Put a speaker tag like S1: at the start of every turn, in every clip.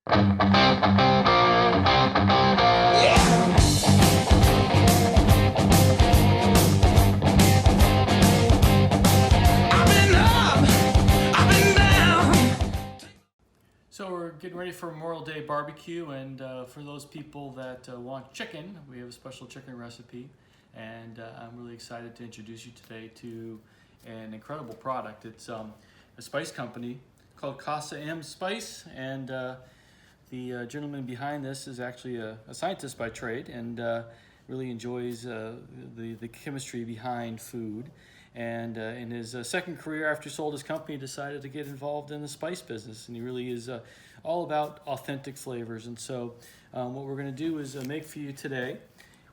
S1: So we're getting ready for Memorial Day barbecue, and for those people that want chicken, we have a special chicken recipe, and I'm really excited to introduce you today to an incredible product. It's a spice company called Casa M Spice, and the gentleman behind this is actually a scientist by trade, and really enjoys the chemistry behind food. And in his second career after he sold his company, he decided to get involved in the spice business, and he really is all about authentic flavors. And so what we're going to do is make for you today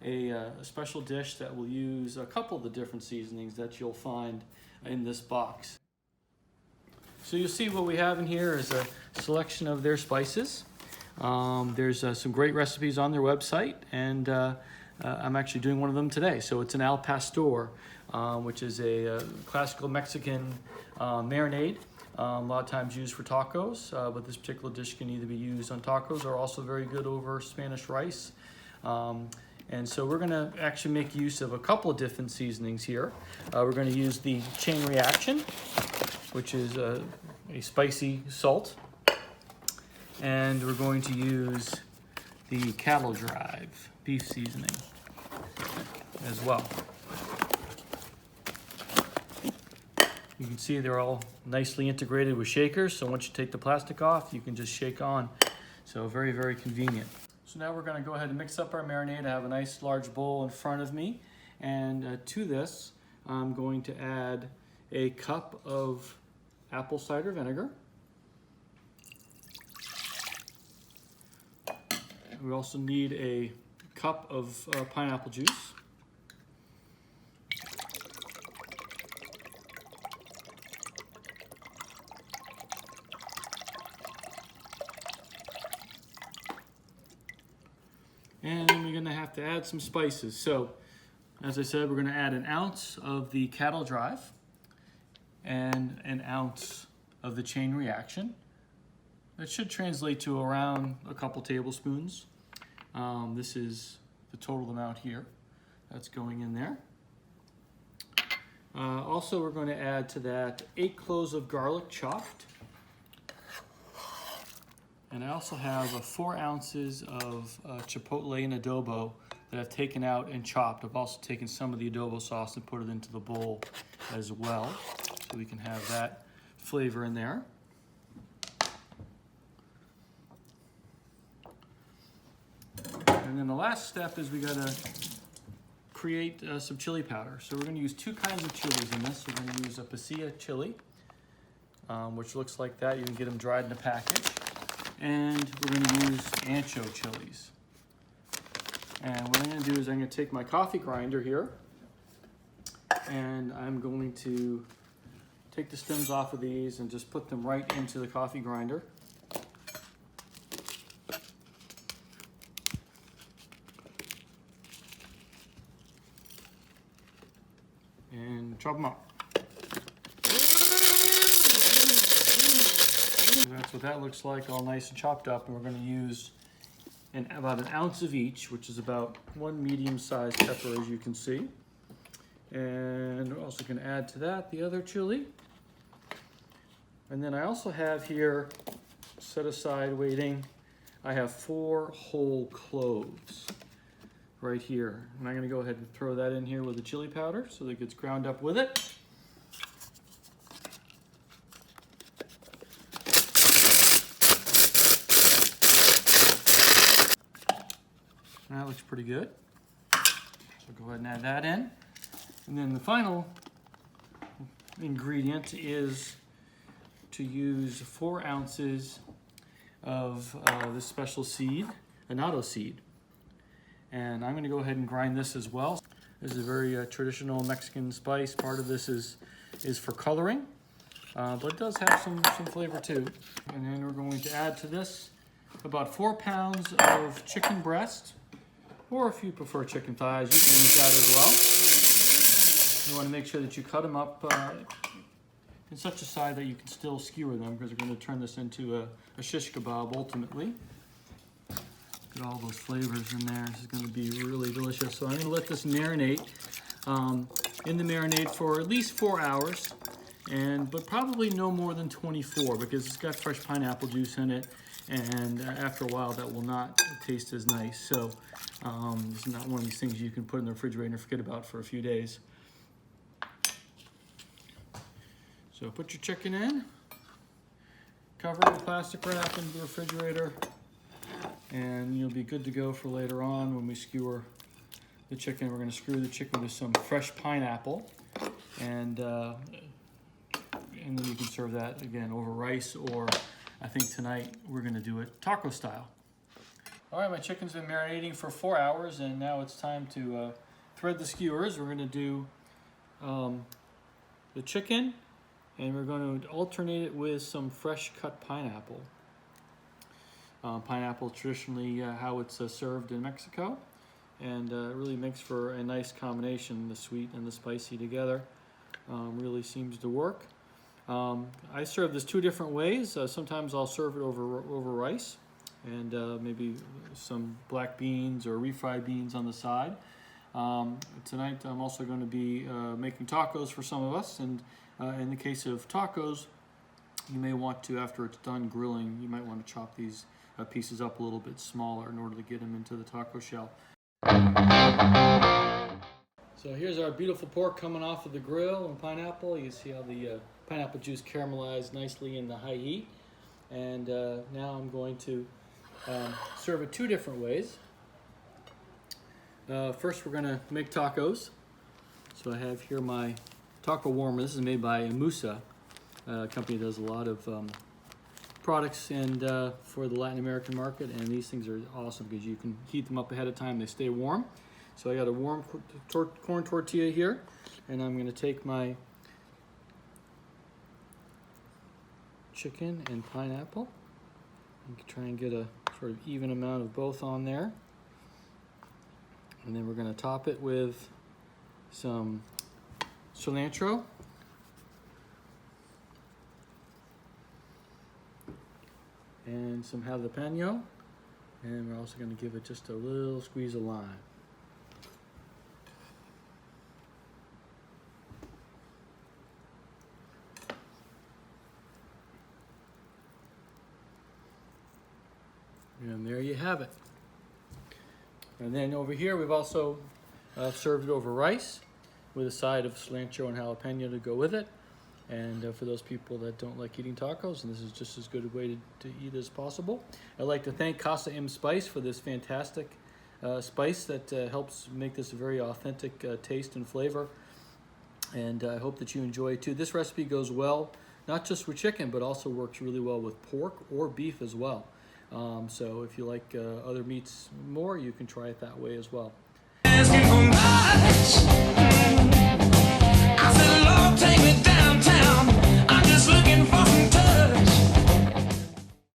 S1: a special dish that will use a couple of the different seasonings that you'll find in this box. So you'll see what we have in here is a selection of their spices. There's some great recipes on their website, and I'm actually doing one of them today. So it's an al pastor, which is a classical Mexican marinade, a lot of times used for tacos, but this particular dish can either be used on tacos or also very good over Spanish rice. And so we're going to actually make use of a couple of different seasonings here. We're going to use the Chain Reaction, which is a spicy salt, and we're going to use the Cattle Drive beef seasoning as well. You can see they're all nicely integrated with shakers, so once you take the plastic off, you can just shake on. So very, very convenient. So now we're going to go ahead and mix up our marinade. I have a nice large bowl in front of me, and to this I'm going to add a cup of apple cider vinegar. We also need a cup of pineapple juice. And we're going to have to add some spices. So, as I said, we're going to add an ounce of the Cattle Drive and an ounce of the Chain Reaction. That should translate to around a couple tablespoons. This is the total amount here that's going in there. Also, we're going to add to that 8 cloves of garlic chopped. And I also have 4 ounces of chipotle and adobo that I've taken out and chopped. I've also taken some of the adobo sauce and put it into the bowl as well, so we can have that flavor in there. And then the last step is we gotta create some chili powder. So we're gonna use 2 kinds of chilies in this. We're gonna use a Pasilla Chile, which looks like that. You can get them dried in a package. And we're gonna use Ancho Chiles. And what I'm gonna do is I'm gonna take my coffee grinder here, and I'm going to take the stems off of these and just put them right into the coffee grinder. And chop them up. That's what that looks like, all nice and chopped up. And we're going to use about an ounce of each, which is about 1 medium-sized pepper, as you can see. And we're also going to add to that the other chili. And then I also have here, set aside waiting, I have 4 whole cloves right here. And I'm going to go ahead and throw that in here with the chili powder so that it gets ground up with it. That looks pretty good. So go ahead and add that in. And then the final ingredient is to use 4 ounces of this special seed, annatto seed. And I'm going to go ahead and grind this as well. This is a very traditional Mexican spice. Part of this is for coloring, but it does have some flavor too. And then we're going to add to this about 4 pounds of chicken breast, or if you prefer chicken thighs, you can use that as well. You want to make sure that you cut them up in such a side that you can still skewer them, because we're going to turn this into a shish kebab ultimately. Get all those flavors in there. This is going to be really delicious. So I'm going to let this marinate in the marinade for at least 4 hours, but probably no more than 24, because it's got fresh pineapple juice in it, and after a while that will not taste as nice. So it's not one of these things you can put in the refrigerator and forget about for a few days. So put your chicken in, cover it with plastic wrap into the refrigerator, and you'll be good to go for later on when we skewer the chicken. We're going to skewer the chicken with some fresh pineapple, and then you can serve that again over rice, or I think tonight we're going to do it taco style. All right, my chicken's been marinating for 4 hours, and now it's time to thread the skewers. We're going to do the chicken, and we're going to alternate it with some fresh cut pineapple. Pineapple traditionally how it's served in Mexico, and it really makes for a nice combination. The sweet and the spicy together really seems to work. I serve this 2 different ways. Sometimes I'll serve it over rice, and maybe some black beans or refried beans on the side. Tonight I'm also going to be making tacos for some of us, and in the case of tacos, you may want to, after it's done grilling, you might want to chop these pieces up a little bit smaller in order to get them into the taco shell. So here's our beautiful pork coming off of the grill and pineapple. You see how the pineapple juice caramelized nicely in the high heat. And now I'm going to serve it 2 different ways. First we're going to make tacos. So I have here my taco warmer. This is made by Musa, a company that does a lot of products and for the Latin American market, and these things are awesome because you can heat them up ahead of time. They stay warm. So I got a warm corn tortilla here, and I'm going to take my chicken and pineapple and try and get a sort of even amount of both on there, and then we're going to top it with some cilantro, and some jalapeno, and we're also going to give it just a little squeeze of lime. And there you have it. And then over here we've also served it over rice with a side of cilantro and jalapeno to go with it. And for those people that don't like eating tacos, and this is just as good a way to eat as possible. I'd like to thank Casa M Spice for this fantastic spice that helps make this a very authentic taste and flavor. And I hope that you enjoy it too. This recipe goes well, not just with chicken, but also works really well with pork or beef as well. So if you like other meats more, you can try it that way as well.